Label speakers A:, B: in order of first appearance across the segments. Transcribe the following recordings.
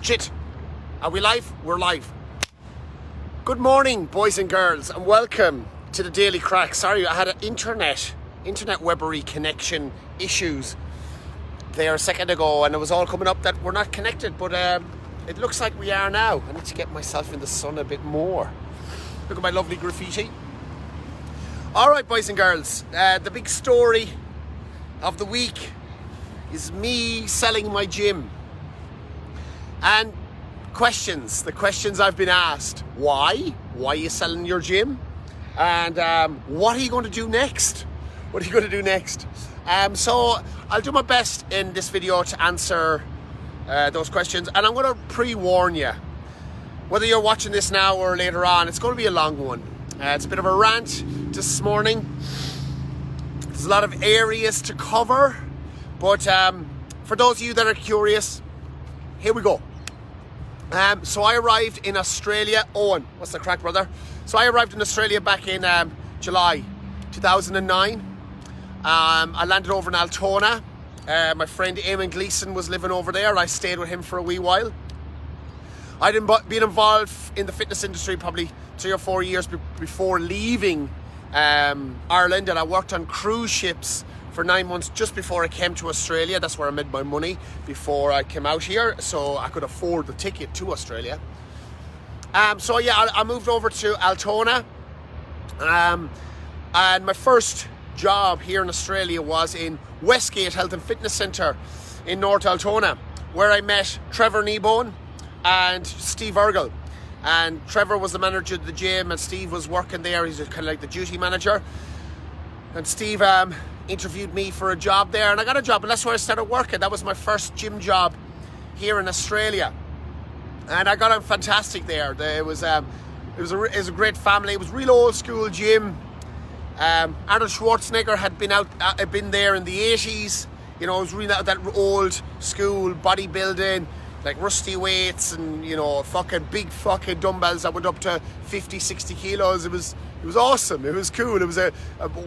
A: Shit. Are we live? We're live. Good morning, boys and girls, and welcome to the Daily Crack. Sorry, I had an internet webbery connection issues there a second ago, and it was all coming up that we're not connected, but it looks like we are now. I need to get myself in the sun a bit more. Look at my lovely graffiti. All right, boys and girls, the big story of the week is me selling my gym. And the questions I've been asked. Why? Why are you selling your gym? And what are you going to do next? So I'll do my best in this video to answer those questions. And I'm going to pre-warn you, whether you're watching this now or later on, it's going to be a long one. It's a bit of a rant this morning. There's a lot of areas to cover. But for those of you that are curious, here we go. So I arrived in Australia. Owen, what's the crack, brother? So I arrived in Australia back in July 2009. I landed over in Altona. My friend Eamon Gleeson was living over there. I stayed with him for a wee while. I'd been involved in the fitness industry probably 3 or 4 years before leaving Ireland, and I worked on cruise ships for 9 months just before I came to Australia. That's where I made my money before I came out here, so I could afford the ticket to Australia. So yeah, I moved over to Altona, and my first job here in Australia was in Westgate Health and Fitness Centre in North Altona, where I met Trevor Kneebone and Steve Urgel. And Trevor was the manager of the gym, and Steve was working there. He's kind of like the duty manager. And Steve interviewed me for a job there, and I got a job, and that's where I started working. That was my first gym job here in Australia, and I got on fantastic there. It was a great family. It was a real old school gym. Arnold Schwarzenegger had been there in the 80s. You know, it was really that old school bodybuilding, like rusty weights and, you know, big dumbbells that went up to 50, 60 kilos. It was awesome. It was cool. It was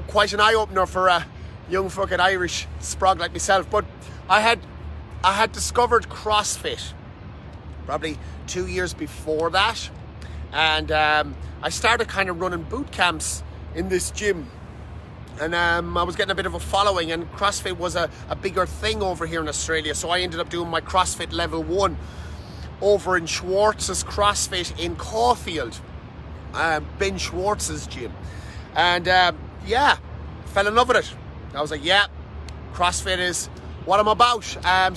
A: quite an eye-opener for a young fucking Irish sprog like myself. But I had discovered CrossFit probably 2 years before that, and I started kind of running boot camps in this gym, and I was getting a bit of a following, and CrossFit was a bigger thing over here in Australia. So I ended up doing my CrossFit level 1 over in Schwartz's CrossFit in Caulfield, Ben Schwartz's gym, and yeah, fell in love with it. I was like, yeah, CrossFit is what I'm about.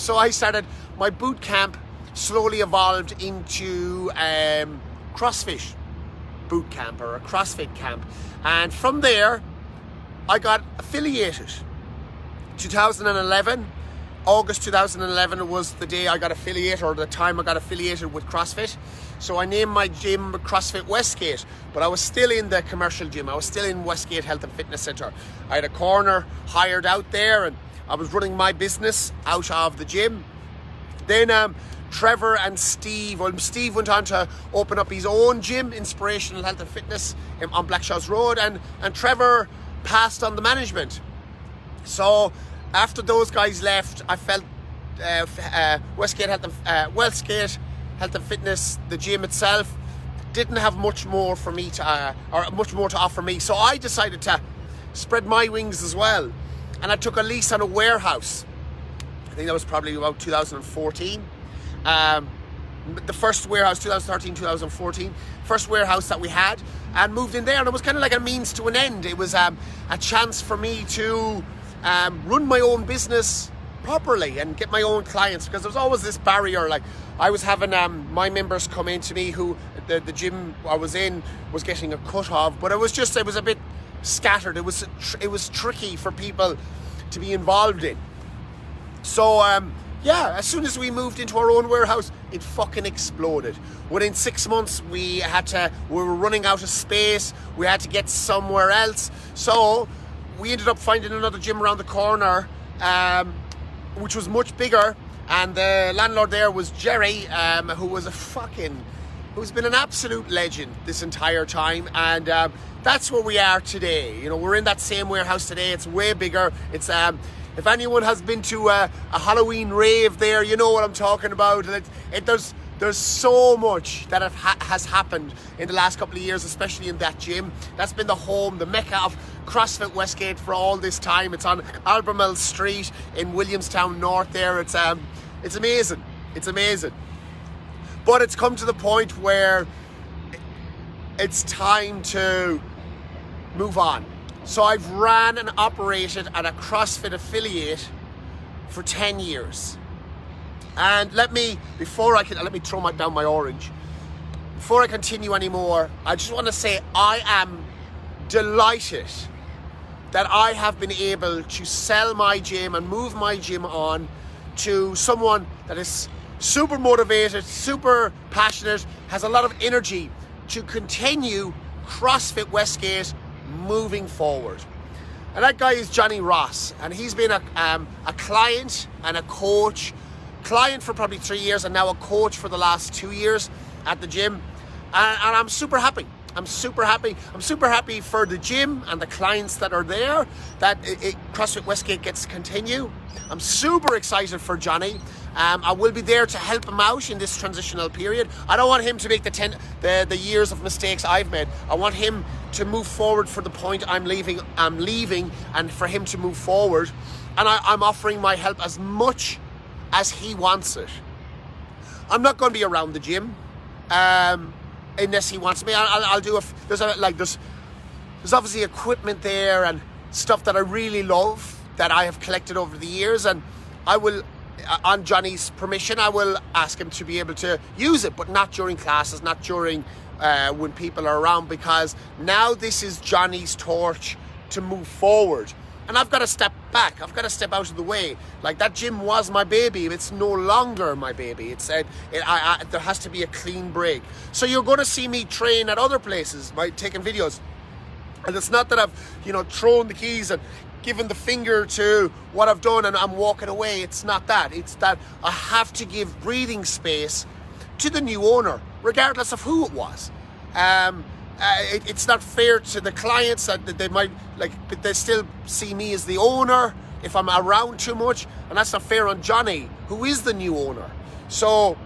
A: So I started, my boot camp slowly evolved into CrossFit boot camp or a CrossFit camp. And from there, I got affiliated. 2011, August 2011 was the day I got affiliated, or the time I got affiliated with CrossFit. So I named my gym CrossFit Westgate, but I was still in the commercial gym. I was still in Westgate Health and Fitness Centre. I had a corner hired out there, and I was running my business out of the gym. Then Trevor and Steve went on to open up his own gym, Inspirational Health and Fitness, on Blackshaws Road, and Trevor passed on the management. So after those guys left, I felt Westgate Health and Fitness, the gym itself, didn't have much more for me much more to offer me. So I decided to spread my wings as well, and I took a lease on a warehouse. I think that was probably about 2014. The first warehouse, 2013, 2014, first warehouse that we had, and moved in there, and it was kind of like a means to an end. It was a chance for me to run my own business properly and get my own clients, because there was always this barrier. Like, I was having my members come in to me who the gym I was in was getting a cut of, but it was a bit scattered. It was tricky for people to be involved in. So yeah, as soon as we moved into our own warehouse, it fucking exploded. Within 6 months, we were running out of space. We had to get somewhere else. So we ended up finding another gym around the corner, which was much bigger. And the landlord there was Jerry, who's been an absolute legend this entire time. And that's where we are today. You know, we're in that same warehouse today. It's way bigger. It's if anyone has been to a Halloween rave there, you know what I'm talking about. There's There's so much that has happened in the last couple of years, especially in that gym. That's been the home, the mecca of CrossFit Westgate for all this time. It's on Albemarle Street in Williamstown North there. It's amazing. It's amazing. But it's come to the point where it's time to move on. So I've ran and operated at a CrossFit affiliate for 10 years. And let me throw down my orange. Before I continue anymore, I just want to say I am delighted that I have been able to sell my gym and move my gym on to someone that is super motivated, super passionate, has a lot of energy to continue CrossFit Westgate moving forward. And that guy is Johnny Ross, and he's been a client and a coach. Client for probably 3 years and now a coach for the last 2 years at the gym, and I'm super happy. I'm super happy for the gym and the clients that are there, that CrossFit Westgate gets to continue. I'm super excited for Johnny. I will be there to help him out in this transitional period. I don't want him to make the years of mistakes I've made. I want him to move forward for the point I'm leaving, and for him to move forward. And I'm offering my help as much as he wants it. I'm not going to be around the gym unless he wants me. I'll do there's obviously equipment there and stuff that I really love that I have collected over the years, and I will, on Johnny's permission, I will ask him to be able to use it, but not during classes, not during when people are around, because now this is Johnny's torch to move forward. And I've got to step back. I've got to step out of the way. Like, that gym was my baby. It's no longer my baby. There has to be a clean break. So you're going to see me train at other places by taking videos. And it's not that I've, thrown the keys and given the finger to what I've done and I'm walking away. It's not that. It's that I have to give breathing space to the new owner, regardless of who it was. It's not fair to the clients that they might but they still see me as the owner if I'm around too much, and that's not fair on Johnny, who is the new owner. So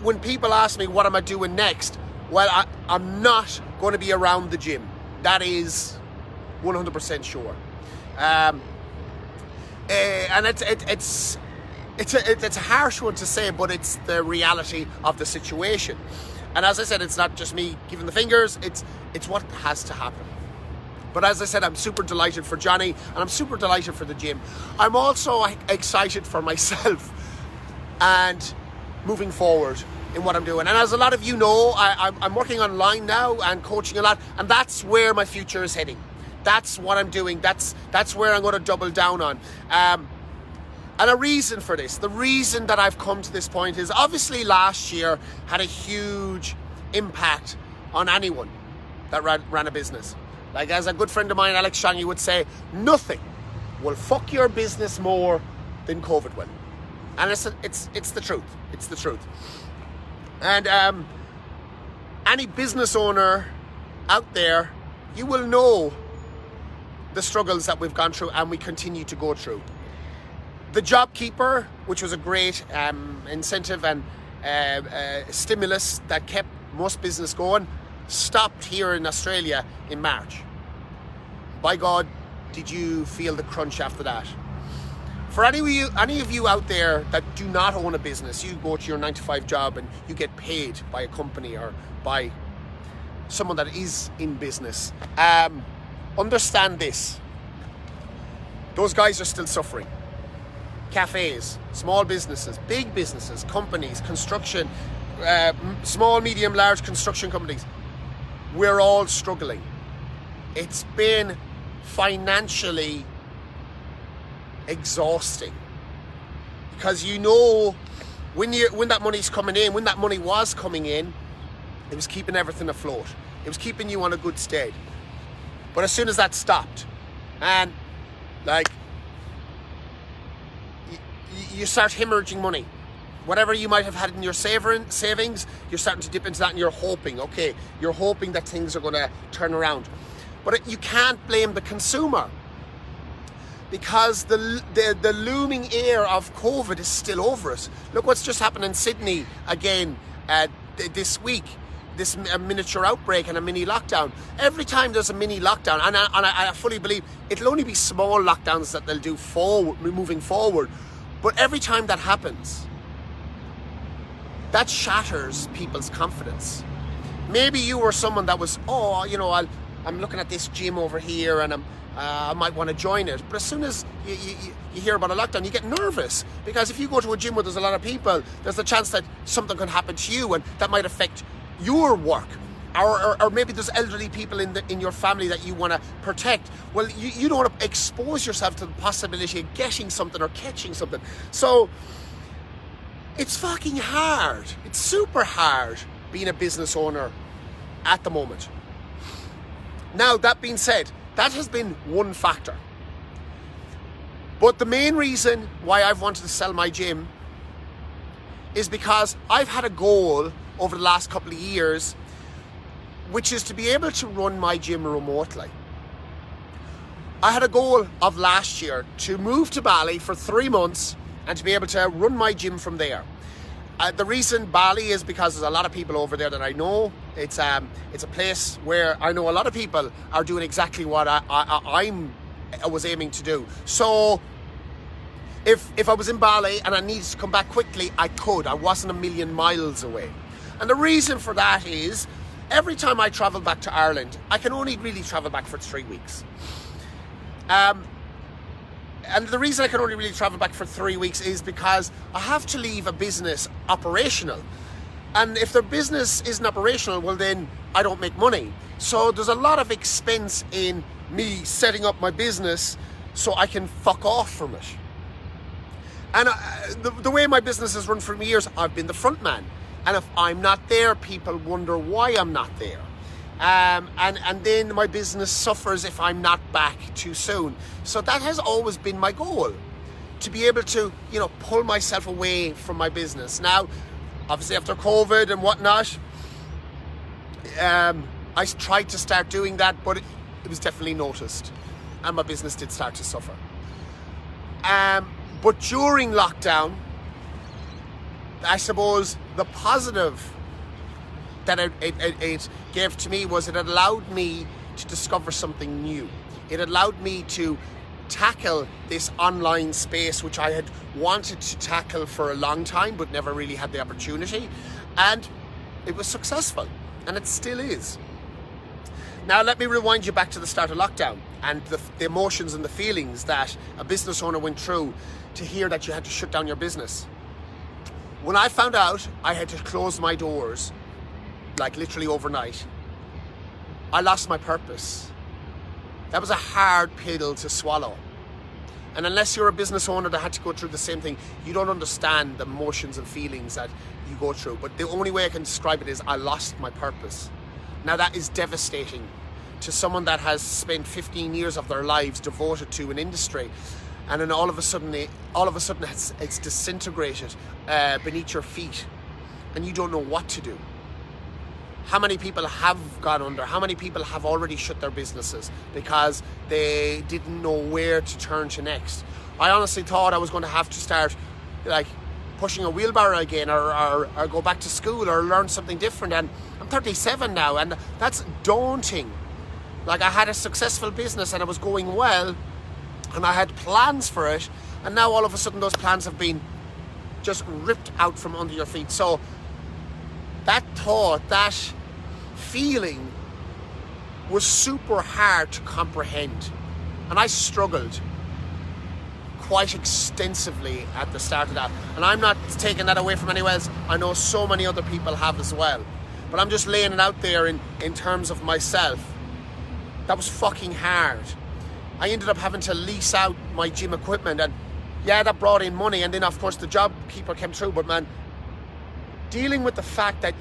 A: when people ask me what am I doing next, well, I'm not going to be around the gym. That is 100% sure. And it's a harsh one to say, but it's the reality of the situation. And as I said, it's not just me giving the fingers, it's what has to happen. But as I said, I'm super delighted for Johnny, and I'm super delighted for the gym. I'm also excited for myself and moving forward in what I'm doing. And as a lot of you know, I'm working online now and coaching a lot, and that's where my future is heading. That's what I'm doing. That's where I'm going to double down on. And a reason for this, the reason that I've come to this point is obviously last year had a huge impact on anyone that ran a business. Like, as a good friend of mine, Alex Shangy, would say, nothing will fuck your business more than COVID will. And it's the truth. It's the truth. And any business owner out there, you will know the struggles that we've gone through and we continue to go through. The JobKeeper, which was a great incentive and stimulus that kept most business going, stopped here in Australia in March. By God, did you feel the crunch after that? For any of you out there that do not own a business, you go to your 9-to-5 job and you get paid by a company or by someone that is in business, understand this. Those guys are still suffering. Cafes, small businesses, big businesses, companies, construction, small, medium, large construction companies. We're all struggling. It's been financially exhausting, because when that money's coming in, when that money was coming in, it was keeping everything afloat. It was keeping you on a good stead. But as soon as that stopped, and you start hemorrhaging money. Whatever you might have had in your savings, you're starting to dip into that, and you're hoping that things are going to turn around. But you can't blame the consumer. because the looming air of COVID is still over us. Look what's just happened in Sydney again this week. This miniature outbreak and a mini lockdown. Every time there's a mini lockdown, and I fully believe it'll only be small lockdowns that they'll do moving forward, but every time that happens, that shatters people's confidence. Maybe you were someone that was, I'm looking at this gym over here and I might want to join it. But as soon as you hear about a lockdown, you get nervous, because if you go to a gym where there's a lot of people, there's a chance that something can happen to you, and that might affect your work. Or maybe there's elderly people in your family that you want to protect. Well, you don't want to expose yourself to the possibility of getting something or catching something. So it's fucking hard. It's super hard being a business owner at the moment. Now, that being said, that has been one factor. But the main reason why I've wanted to sell my gym is because I've had a goal over the last couple of years, which is to be able to run my gym remotely. I had a goal of last year to move to Bali for 3 months and to be able to run my gym from there. The reason Bali is because there's a lot of people over there that I know. It's a place where I know a lot of people are doing exactly what I was aiming to do. So if I was in Bali and I needed to come back quickly, I could. I wasn't a million miles away. And the reason for that is, every time I travel back to Ireland, I can only really travel back for 3 weeks. And the reason I can only really travel back for 3 weeks is because I have to leave a business operational. And if the business isn't operational, well then I don't make money. So there's a lot of expense in me setting up my business so I can fuck off from it. And the way my business has run for years, I've been the front man. And if I'm not there, people wonder why I'm not there. And then my business suffers if I'm not back too soon. So that has always been my goal, to be able to, pull myself away from my business. Now, obviously after COVID and whatnot, I tried to start doing that, but it was definitely noticed, and my business did start to suffer. But during lockdown, I suppose the positive that it gave to me was it allowed me to discover something new. It allowed me to tackle this online space, which I had wanted to tackle for a long time, but never really had the opportunity. And it was successful, and it still is. Now, let me rewind you back to the start of lockdown and the emotions and the feelings that a business owner went through to hear that you had to shut down your business. When I found out I had to close my doors, like literally overnight, I lost my purpose. That was a hard pill to swallow. And unless you're a business owner that had to go through the same thing, you don't understand the emotions and feelings that you go through. But the only way I can describe it is I lost my purpose. Now that is devastating to someone that has spent 15 years of their lives devoted to an industry, and then all of a sudden it's disintegrated beneath your feet, and you don't know what to do. How many people have gone under? How many people have already shut their businesses because they didn't know where to turn to next? I honestly thought I was going to have to start pushing a wheelbarrow again, or go back to school, or learn something different. And I'm 37 now, and that's daunting. I had a successful business and it was going well, and I had plans for it, and now all of a sudden those plans have been just ripped out from under your feet. So that thought, that feeling was super hard to comprehend, and I struggled quite extensively at the start of that. And I'm not taking that away from anyone else. I know so many other people have as well, but I'm just laying it out there in terms of myself. That was fucking hard. I ended up having to lease out my gym equipment, and yeah, that brought in money, and then of course the job keeper came through. But man, dealing with the fact that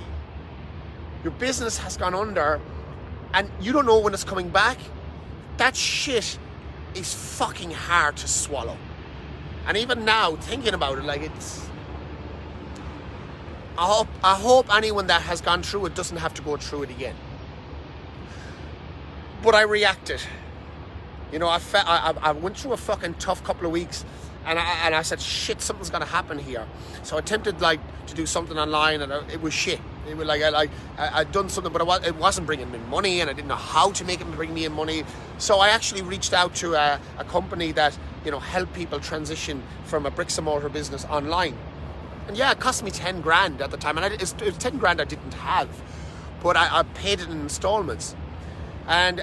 A: your business has gone under and you don't know when it's coming back, that shit is fucking hard to swallow. And even now, thinking about it, I hope anyone that has gone through it doesn't have to go through it again. But I reacted. You know, I went through a fucking tough couple of weeks, and I said, shit, something's gonna happen here. So I attempted like to do something online, and it was shit. It was like I'd done something, but it wasn't bringing me money, and I didn't know how to make it bring me in money. So I actually reached out to a company that, you know, helped people transition from a bricks and mortar business online. And yeah, it cost me 10 grand at the time, and it was 10 grand I didn't have, but I paid it in installments, and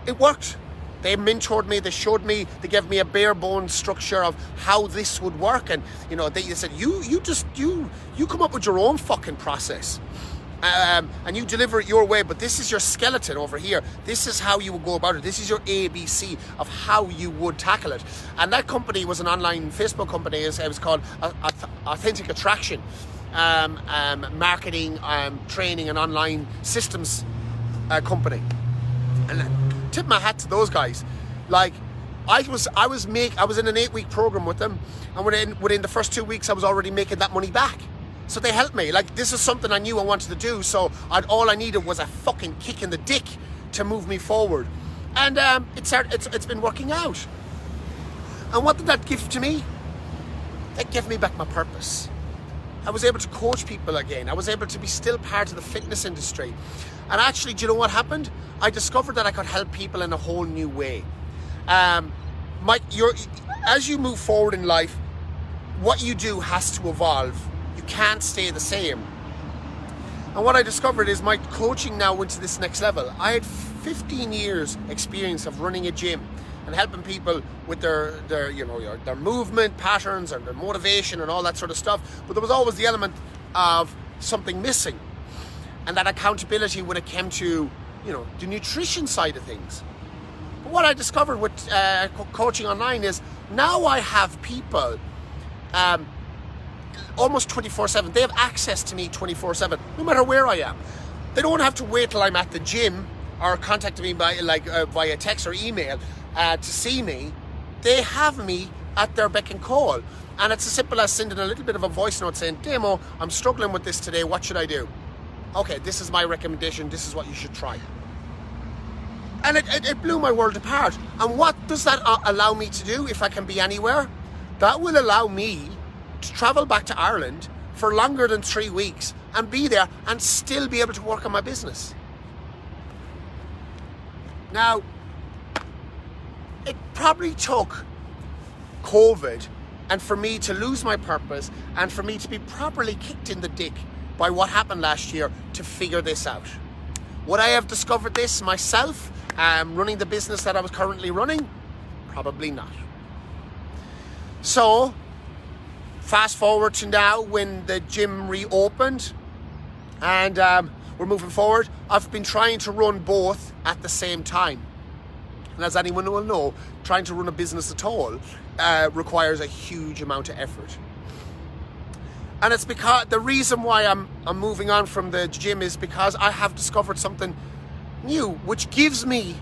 A: it worked. They mentored me, they showed me, they gave me a bare bones structure of how this would work. And, you know, they said, you come up with your own fucking process. And you deliver it your way, but this is your skeleton over here. This is how you would go about it. This is your ABC of how you would tackle it. And that company was an online Facebook company. It was called Authentic Attraction, marketing, training, and online systems company. And tip my hat to those guys. Like, I was in an 8-week program with them, and within the first 2 weeks I was already making that money back. So they helped me. Like, this is something I knew I wanted to do, so all I needed was a fucking kick in the dick to move me forward. And it's been working out. And what did that give to me? That gave me back my purpose. I was able to coach people again. I was able to be still part of the fitness industry. And actually, do you know what happened? I discovered that I could help people in a whole new way. As you move forward in life, what you do has to evolve. You can't stay the same. And what I discovered is my coaching now went to this next level. I had 15 years experience of running a gym and helping people with their movement patterns and their motivation and all that sort of stuff. But there was always the element of something missing, and that accountability when it came to, you know, the nutrition side of things. But what I discovered with coaching online is now I have people almost 24/7. They have access to me 24/7, no matter where I am. They don't have to wait till I'm at the gym or contact me by via text or email to see me. They have me at their beck and call. And it's as simple as sending a little bit of a voice note saying, Damo, I'm struggling with this today, what should I do? Okay, this is my recommendation, this is what you should try. And it blew my world apart. And what does that allow me to do if I can be anywhere? That will allow me to travel back to Ireland for longer than 3 weeks and be there and still be able to work on my business. Now, it probably took COVID and for me to lose my purpose and for me to be properly kicked in the dick by what happened last year to figure this out. Would I have discovered this myself, running the business that I was currently running? Probably not. So, fast forward to now when the gym reopened and we're moving forward. I've been trying to run both at the same time. And as anyone will know, trying to run a business at all requires a huge amount of effort. And it's because the reason why I'm moving on from the gym is because I have discovered something new, which gives me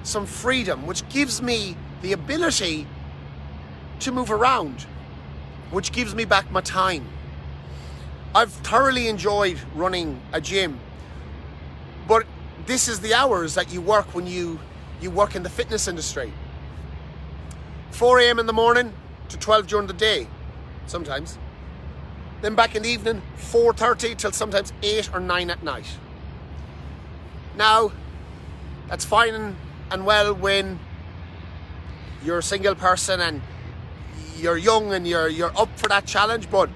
A: some freedom, which gives me the ability to move around, which gives me back my time. I've thoroughly enjoyed running a gym, but this is the hours that you work when you work in the fitness industry. 4 a.m. in the morning to 12 during the day, sometimes. Then back in the evening, 4:30 till sometimes 8 or 9 at night. Now, that's fine and well when you're a single person and you're young and you're up for that challenge, but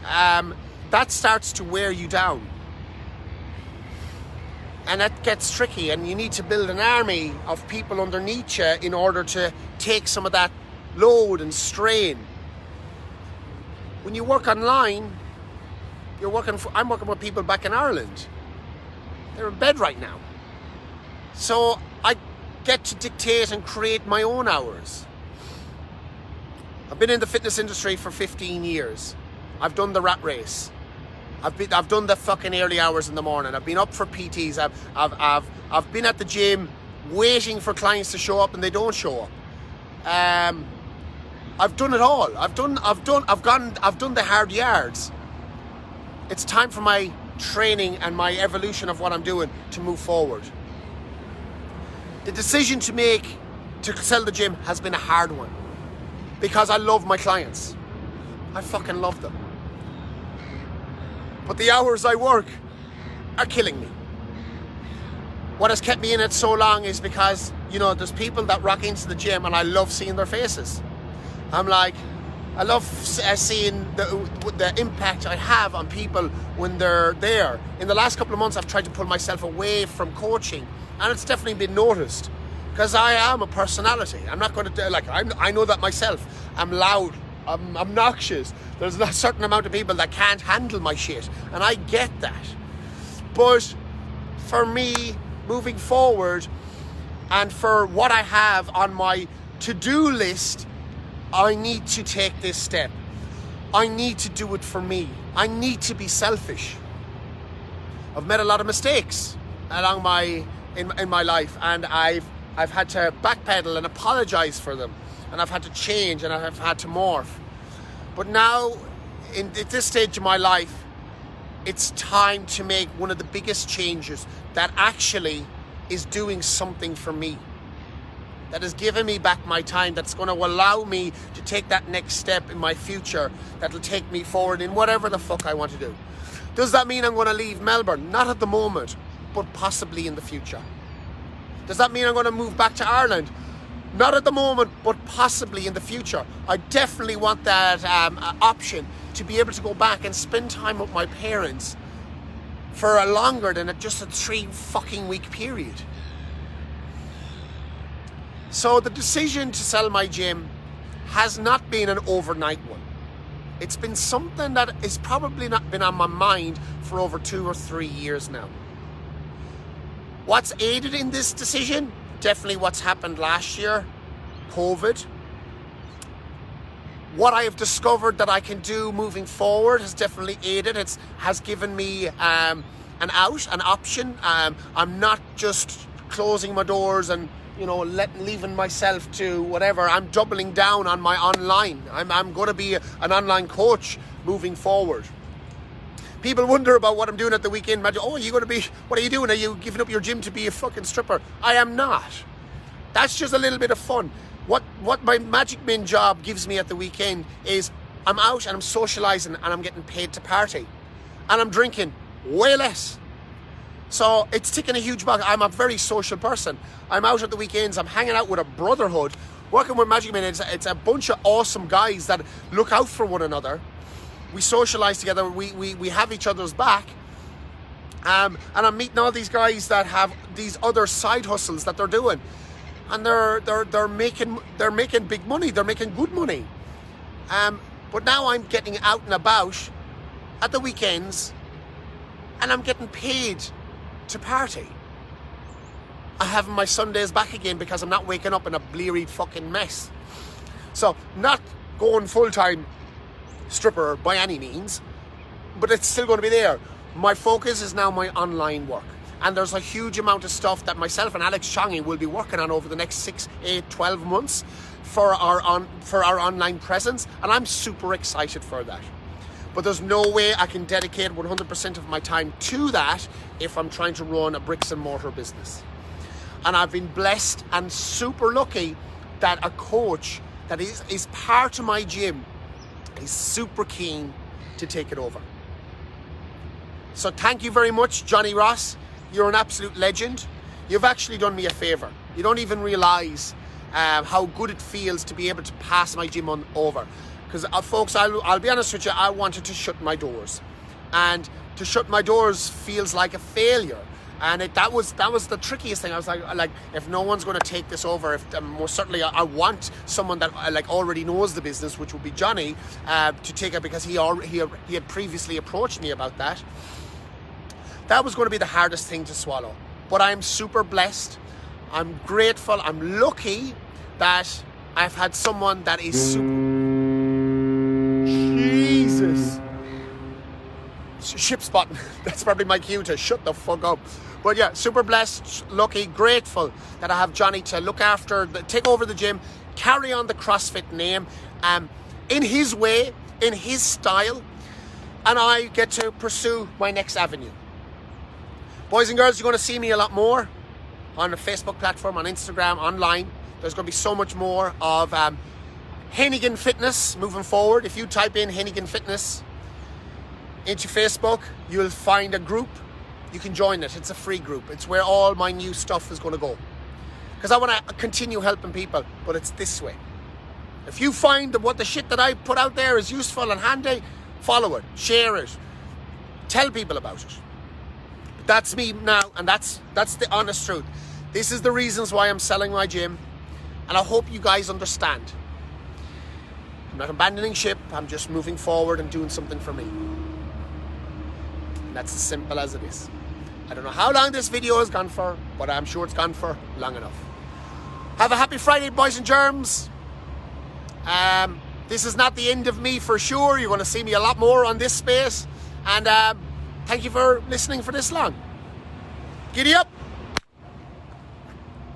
A: that starts to wear you down. And that gets tricky, and you need to build an army of people underneath you in order to take some of that load and strain. When you work online, I'm working with people back in Ireland. They're in bed right now. So I get to dictate and create my own hours. I've been in the fitness industry for 15 years. I've done the rat race. I've done the fucking early hours in the morning. I've been up for PTs. I've been at the gym waiting for clients to show up and they don't show up. I've done it all. I've done the hard yards. It's time for my training and my evolution of what I'm doing to move forward. The decision to make to sell the gym has been a hard one because I love my clients. I fucking love them. But the hours I work are killing me. What has kept me in it so long is because, you know, there's people that rock into the gym and I love seeing their faces. I'm like, I love seeing the impact I have on people when they're there. In the last couple of months, I've tried to pull myself away from coaching, and it's definitely been noticed because I am a personality. I'm not going to, like, I know that myself. I'm loud, I'm obnoxious. There's a certain amount of people that can't handle my shit, and I get that. But for me, moving forward, and for what I have on my to-do list, I need to take this step. I need to do it for me. I need to be selfish. I've made a lot of mistakes along in my life, and I've had to backpedal and apologize for them, and I've had to change, and I've had to morph. But now, at this stage of my life, it's time to make one of the biggest changes that actually is doing something for me, that is giving me back my time, that's going to allow me to take that next step in my future, that'll take me forward in whatever the fuck I want to do. Does that mean I'm going to leave Melbourne? Not at the moment, but possibly in the future. Does that mean I'm going to move back to Ireland? Not at the moment, but possibly in the future. I definitely want that option to be able to go back and spend time with my parents for a longer than just a 3 fucking week period. So the decision to sell my gym has not been an overnight one. It's been something that has probably not been on my mind for over 2 or 3 years now. What's aided in this decision? Definitely what's happened last year, COVID. What I have discovered that I can do moving forward has definitely aided. It has given me an option. I'm not just closing my doors and, you know, leaving myself to whatever. I'm doubling down on my online. I'm going to be an online coach moving forward. People wonder about what I'm doing at the weekend. Imagine, what are you doing? Are you giving up your gym to be a fucking stripper? I am not. That's just a little bit of fun. What my Magic Min job gives me at the weekend is I'm out and I'm socializing and I'm getting paid to party. And I'm drinking way less. So it's ticking a huge box. I'm a very social person. I'm out at the weekends. I'm hanging out with a brotherhood. Working with Magic Min, it's a bunch of awesome guys that look out for one another. We socialize together. We have each other's back. And I'm meeting all these guys that have these other side hustles that they're doing. And they're making big money. They're making good money. But now I'm getting out and about at the weekends, and I'm getting paid to party. I'm having my Sundays back again because I'm not waking up in a bleary fucking mess. So not going full-time stripper by any means, but it's still going to be there. My focus is now my online work. And there's a huge amount of stuff that myself and Alex Chongi will be working on over the next 6, 8, 12 months for our online presence. And I'm super excited for that. But there's no way I can dedicate 100% of my time to that if I'm trying to run a bricks and mortar business. And I've been blessed and super lucky that a coach that is part of my gym is super keen to take it over. So thank you very much, Johnny Ross. You're an absolute legend. You've actually done me a favor. You don't even realize how good it feels to be able to pass my gym on over. Because folks, I'll be honest with you, I wanted to shut my doors. And to shut my doors feels like a failure. And that was the trickiest thing. I was like, if no one's going to take this over, most certainly I want someone that already knows the business, which would be Johnny, to take it, because he had previously approached me about that. That was going to be the hardest thing to swallow. But I'm super blessed. I'm grateful. I'm lucky that I've had someone that is super... Jesus. Ship spotting. That's probably my cue to shut the fuck up. But yeah, super blessed, lucky, grateful that I have Johnny to look after, take over the gym, carry on the CrossFit name, in his way, in his style, and I get to pursue my next avenue. Boys and girls, you're going to see me a lot more on the Facebook platform, on Instagram, online. There's going to be so much more of Hennigan Fitness moving forward. If you type in Hennigan Fitness into Facebook, you'll find a group. You can join it. It's a free group. It's where all my new stuff is going to go. Because I want to continue helping people, but it's this way. If you find that what the shit that I put out there is useful and handy, follow it, share it, tell people about it. But that's me now, and that's the honest truth. This is the reasons why I'm selling my gym, and I hope you guys understand. I'm not abandoning ship, I'm just moving forward and doing something for me. And that's as simple as it is. I don't know how long this video has gone for, but I'm sure it's gone for long enough. Have a happy Friday, boys and germs. This is not the end of me for sure. You're going to see me a lot more on this space. And thank you for listening for this long. Giddy up.